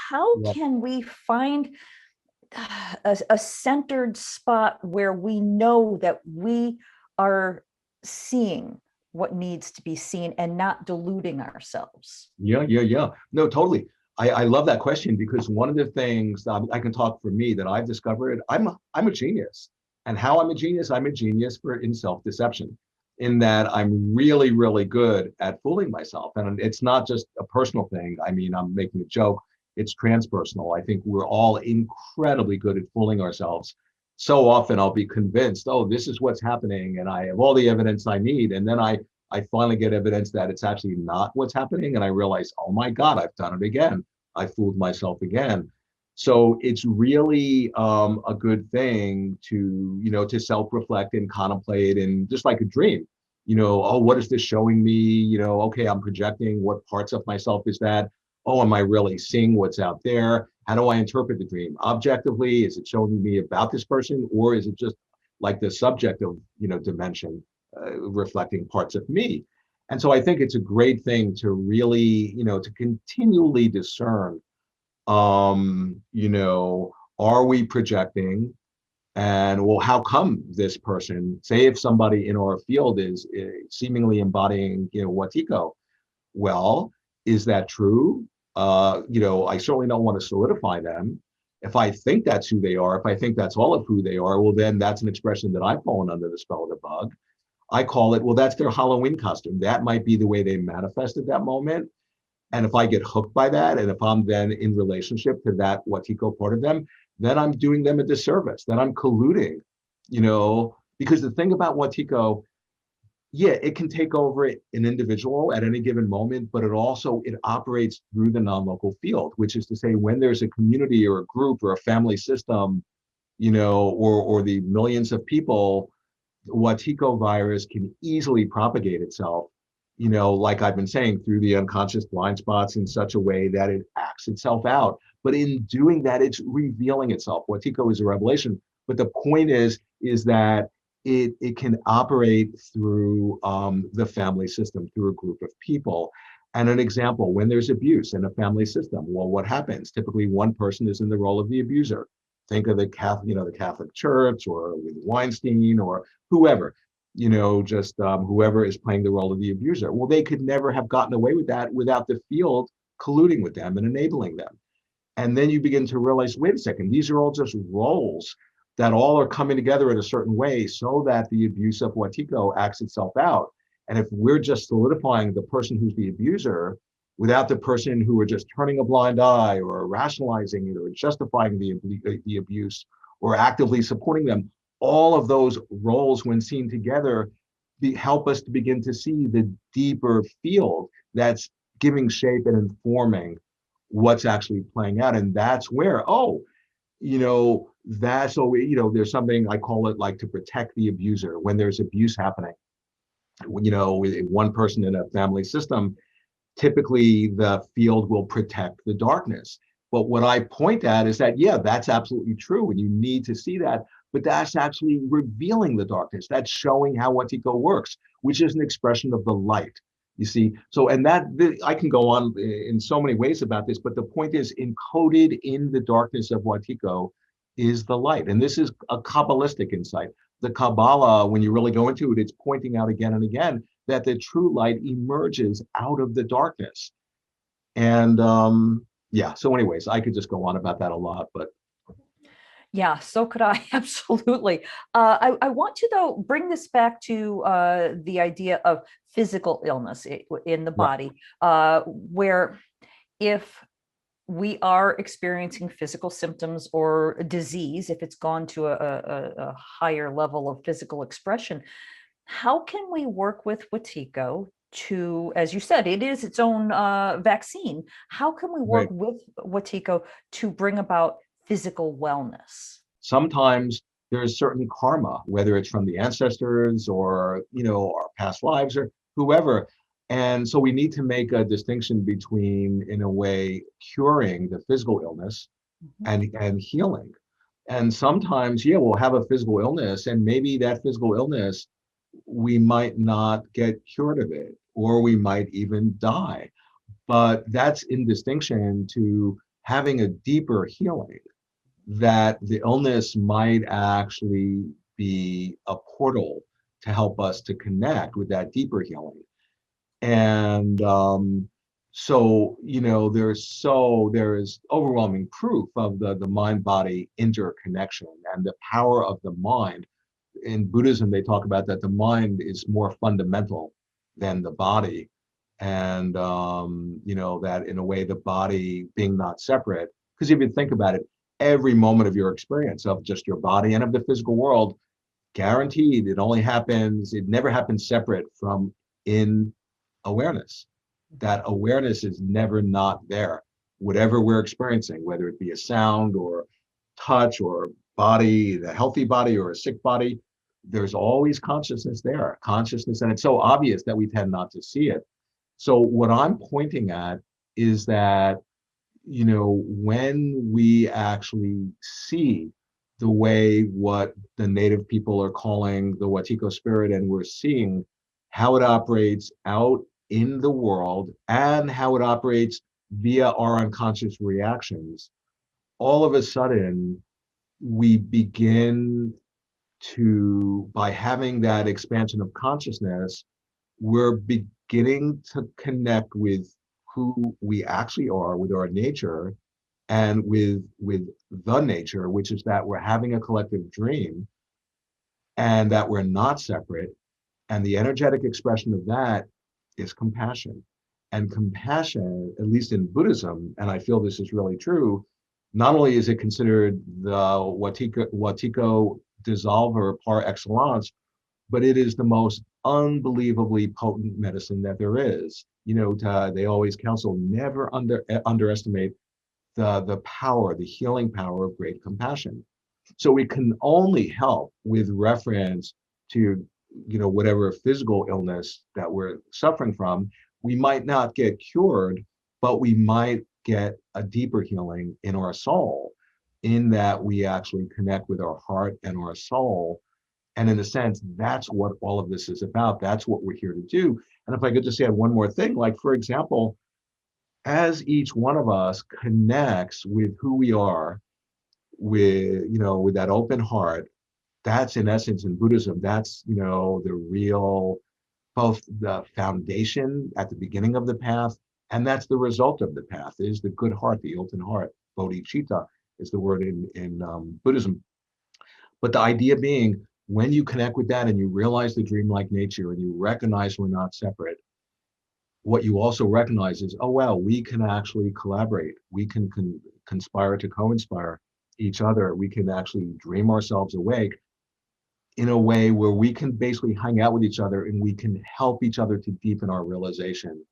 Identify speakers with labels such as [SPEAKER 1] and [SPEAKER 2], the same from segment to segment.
[SPEAKER 1] how
[SPEAKER 2] Yeah.
[SPEAKER 1] can we find a centered spot where we know that we are seeing what needs to be seen and not deluding ourselves?
[SPEAKER 2] Yeah. No, totally. I love that question because one of the things I can talk for me that I've discovered, I'm a genius. And how I'm a genius for in self-deception, in that I'm really, really good at fooling myself. And it's not just a personal thing. I mean, I'm making a joke. It's transpersonal. I think we're all incredibly good at fooling ourselves. So often I'll be convinced, oh, this is what's happening, and I have all the evidence I need. And then I finally get evidence that it's actually not what's happening. And I realize, oh my God, I've done it again. I fooled myself again. So it's really a good thing to, to self-reflect and contemplate, and just like a dream, oh, what is this showing me? Okay, I'm projecting. What parts of myself is that? Oh, am I really seeing what's out there? How do I interpret the dream? Objectively, is it showing me about this person, or is it just like the subjective, dimension? Reflecting parts of me. And so I think it's a great thing to really, to continually discern, are we projecting? And well, how come this person, say if somebody in our field is seemingly embodying, Watiko, well, is that true? I certainly don't want to solidify them. If I think that's who they are, if I think that's all of who they are, well, then that's an expression that I've fallen under the spell of the bug. I call it, well, that's their Halloween costume. That might be the way they manifest at that moment. And if I get hooked by that, and if I'm then in relationship to that Watiko part of them, then I'm doing them a disservice. Then I'm colluding, because the thing about Watiko, yeah, it can take over an individual at any given moment, but it operates through the non-local field, which is to say, when there's a community or a group or a family system, or the millions of people, Watiko virus can easily propagate itself, like I've been saying, through the unconscious blind spots in such a way that it acts itself out. But in doing that, it's revealing itself. Watiko is a revelation. But the point is that it can operate through the family system, through a group of people. And an example, when there's abuse in a family system, well, what happens? Typically, one person is in the role of the abuser. Think of the Catholic Church, or with Weinstein, or whoever, just whoever is playing the role of the abuser. Well, they could never have gotten away with that without the field colluding with them and enabling them. And then you begin to realize, wait a second, these are all just roles that all are coming together in a certain way so that the abuse of Watiko acts itself out. And if we're just solidifying the person who's the abuser without the person who are just turning a blind eye or rationalizing it or justifying the abuse or actively supporting them, all of those roles, when seen together, help us to begin to see the deeper field that's giving shape and informing what's actually playing out. And that's where, there's something, I call it, like, to protect the abuser when there's abuse happening. With one person in a family system, typically the field will protect the darkness. But what I point at is that, yeah, that's absolutely true. And you need to see that. But that's actually revealing the darkness. That's showing how Watiko works, which is an expression of the light. You see, so, and I can go on in so many ways about this, but the point is, encoded in the darkness of Watiko is the light. And this is a Kabbalistic insight. The Kabbalah, when you really go into it, it's pointing out again and again that the true light emerges out of the darkness. And yeah, so anyways, I could just go on about that a lot, but
[SPEAKER 1] Yeah, so could I. Absolutely. I want to, though, bring this back to the idea of physical illness in the
[SPEAKER 2] right.
[SPEAKER 1] body, where if we are experiencing physical symptoms or disease, if it's gone to a higher level of physical expression, how can we work with Watiko to, as you said, it is its own vaccine. How can we work
[SPEAKER 2] Right.
[SPEAKER 1] with Watiko to bring about physical wellness?
[SPEAKER 2] Sometimes there's certain karma, whether it's from the ancestors or, our past lives or whoever. And so we need to make a distinction between, in a way, curing the physical illness
[SPEAKER 1] Mhm.
[SPEAKER 2] and healing. And sometimes, yeah, we'll have a physical illness, and maybe that physical illness, we might not get cured of it, or we might even die. But that's in distinction to having a deeper healing, that the illness might actually be a portal to help us to connect with that deeper healing. And so, there is overwhelming proof of the mind-body interconnection and the power of the mind. In Buddhism, they talk about that the mind is more fundamental than the body. And, that in a way, the body being not separate, because if you think about it, every moment of your experience of just your body and of the physical world, guaranteed, it never happens separate from in awareness. That awareness is never not there. Whatever we're experiencing, whether it be a sound or touch or body, the healthy body or a sick body, there's always consciousness there. Consciousness, and it's so obvious that we tend not to see it. So what I'm pointing at is that, when we actually see the way what the native people are calling the Watiko spirit, and we're seeing how it operates out in the world and how it operates via our unconscious reactions, all of a sudden we begin to, by having that expansion of consciousness, we're beginning to connect with who we actually are, with our nature, and with the nature, which is that we're having a collective dream and that we're not separate. And the energetic expression of that is compassion. And compassion, at least in Buddhism, and I feel this is really true, not only is it considered the Watiko dissolver par excellence, but it is the most unbelievably potent medicine that there is. They always counsel never underestimate the power, the healing power of great compassion. So it can only help with reference to, whatever physical illness that we're suffering from. We might not get cured, but we might get a deeper healing in our soul, in that we actually connect with our heart and our soul. And in a sense, that's what all of this is about. That's what we're here to do. And if I could just add one more thing, like, for example, as each one of us connects with who we are, with that open heart, that's in essence in Buddhism, that's, the real, both the foundation at the beginning of the path, and that's the result of the path, is the good heart, the open heart. Bodhicitta is the word in Buddhism. But the idea being, when you connect with that and you realize the dreamlike nature and you recognize we're not separate, what you also recognize is, oh, well, we can actually collaborate. We can conspire to co-inspire each other. We can actually dream ourselves awake in a way where we can basically hang out with each other and we can help each other to deepen our realization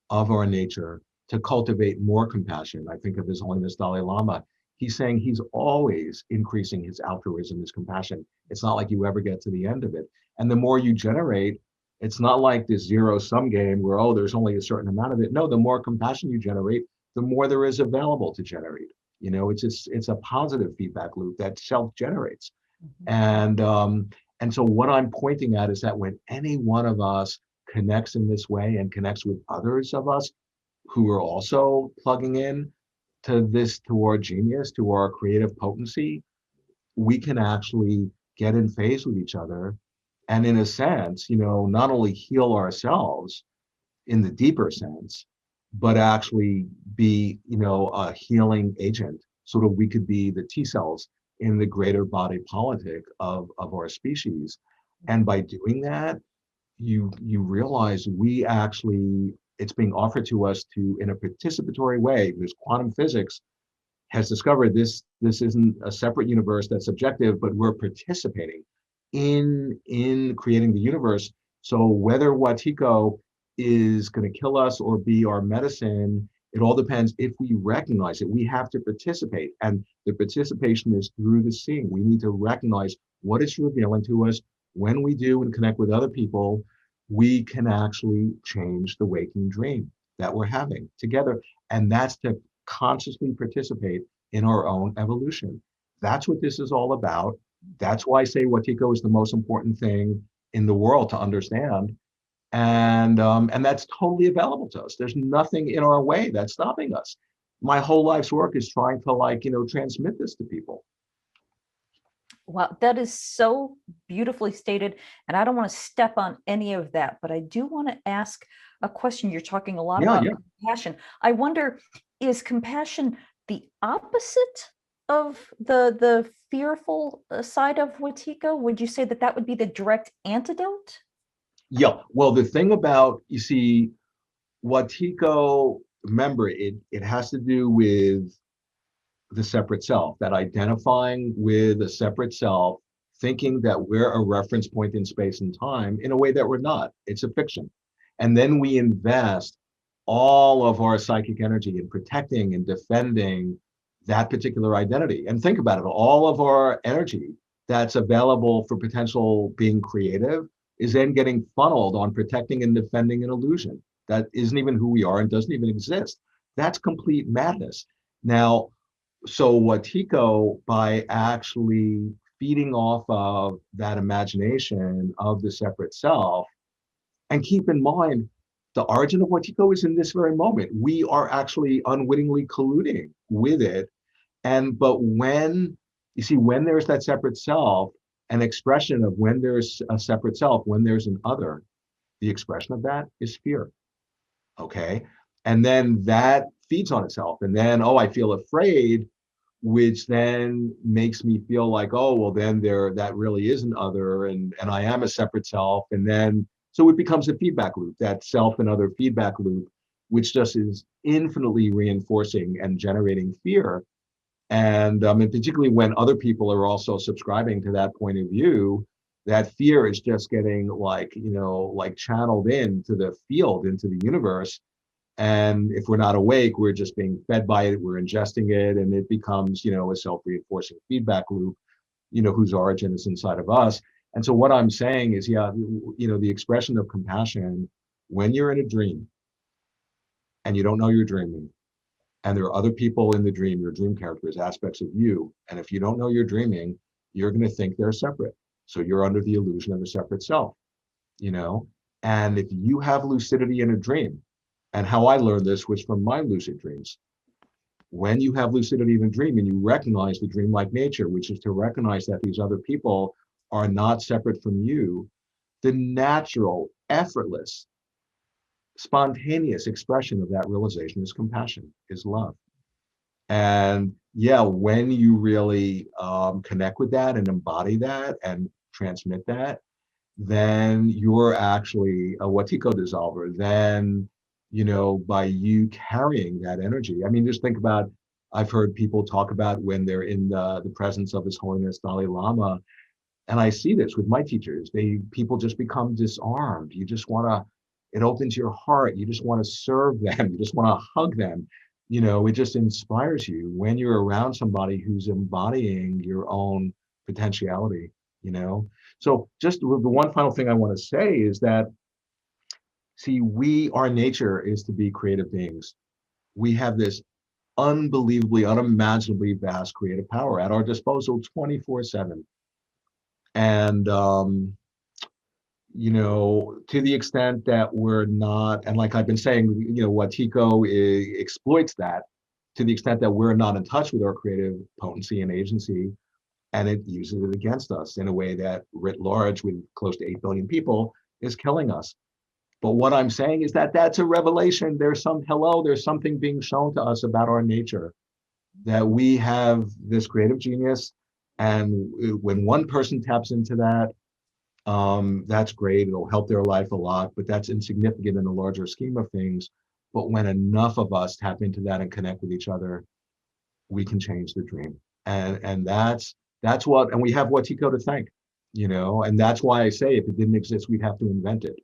[SPEAKER 2] of our nature, to cultivate more compassion. I think of His Holiness Dalai Lama. He's saying he's always increasing his altruism, his compassion. It's not like you ever get to the end of it. And the more you generate, it's not like this zero-sum game where, oh, there's only a certain amount of it. No, the more compassion you generate, the more there is available to generate. It's a positive feedback loop that self-generates. Mm-hmm. And so what I'm pointing at is that when any one of us connects in this way and connects with others of us who are also plugging in to our genius, to our creative potency, we can actually get in phase with each other. And in a sense, not only heal ourselves in the deeper sense, but actually be, a healing agent, so that we could be the T cells in the greater body politic of our species. And by doing that, you realize it's being offered to us in a participatory way, because quantum physics has discovered this isn't a separate universe that's objective, but we're participating in creating the universe. So whether Watiko is going to kill us or be our medicine, it all depends if we recognize it. We have to participate, and the participation is through the seeing. We need to recognize what it's revealing to us. When we do and connect with other people, we can actually change the waking dream that we're having together. And that's to consciously participate in our own evolution. That's what this is all about. That's why I say Watiko is the most important thing in the world to understand. And that's totally available to us. There's nothing in our way that's stopping us. my whole life's work is trying to like, transmit this to people.
[SPEAKER 1] Wow, that is so beautifully stated. And I don't want to step on any of that, but I do want to ask a question. You're talking a lot
[SPEAKER 2] Yeah,
[SPEAKER 1] about
[SPEAKER 2] yeah.
[SPEAKER 1] compassion. I wonder, is compassion the opposite of the fearful side of Watiko? Would you say that that would be the direct antidote?
[SPEAKER 2] Yeah. Well, the thing about, you see, Watiko, remember, it has to do with the separate self, that identifying with a separate self, thinking that we're a reference point in space and time in a way that we're not. It's a fiction. And then we invest all of our psychic energy in protecting and defending that particular identity. And think about it, all of our energy that's available for potential being creative is then getting funneled on protecting and defending an illusion that isn't even who we are and doesn't even exist. That's complete madness. Now, so Watiko, by actually feeding off of that imagination of the separate self, and keep in mind, the origin of Watiko is in this very moment. We are actually unwittingly colluding with it. And but when you see, when there's that separate self, an expression of when there's a separate self, when there's an other, the expression of that is fear. Okay. And then that feeds on itself. And then, oh, I feel afraid, which then makes me feel like, oh, well, then there that really is an other, and I am a separate self. And then so it becomes a feedback loop, that self and other feedback loop, which just is infinitely reinforcing and generating fear. And particularly when other people are also subscribing to that point of view, that fear is just getting like, like channeled into the field, into the universe. And if we're not awake, we're just being fed by it, we're ingesting it, and it becomes, a self-reinforcing feedback loop, whose origin is inside of us. And so what I'm saying is, yeah, the expression of compassion when you're in a dream and you don't know you're dreaming, and there are other people in the dream, your dream characters, aspects of you. And if you don't know you're dreaming, you're going to think they're separate. So you're under the illusion of a separate self, you know? And if you have lucidity in a dream, and how I learned this was from my lucid dreams. When you have lucidity in a dream and you recognize the dreamlike nature, which is to recognize that these other people are not separate from you, the natural, effortless, spontaneous expression of that realization is compassion, is love. And yeah, when you really connect with that and embody that and transmit that, then you're actually a Watiko dissolver. Then, by you carrying that energy. I mean, just think about, I've heard people talk about when they're in the presence of His Holiness Dalai Lama. And I see this with my teachers. People just become disarmed. You just want to, it opens your heart. You just want to serve them. You just want to hug them. It just inspires you when you're around somebody who's embodying your own potentiality, you know? So just the one final thing I want to say is that, see, our nature is to be creative beings. We have this unbelievably, unimaginably vast creative power at our disposal 24/7. And to the extent that we're not, and like I've been saying, Watiko exploits that to the extent that we're not in touch with our creative potency and agency, and it uses it against us in a way that, writ large, with close to 8 billion people, is killing us. But what I'm saying is that that's a revelation. There's something being shown to us about our nature, that we have this creative genius. And when one person taps into that, that's great. It'll help their life a lot, but that's insignificant in the larger scheme of things. But when enough of us tap into that and connect with each other, we can change the dream. And that's what, and we have Watiko to thank, and that's why I say if it didn't exist, we'd have to invent it.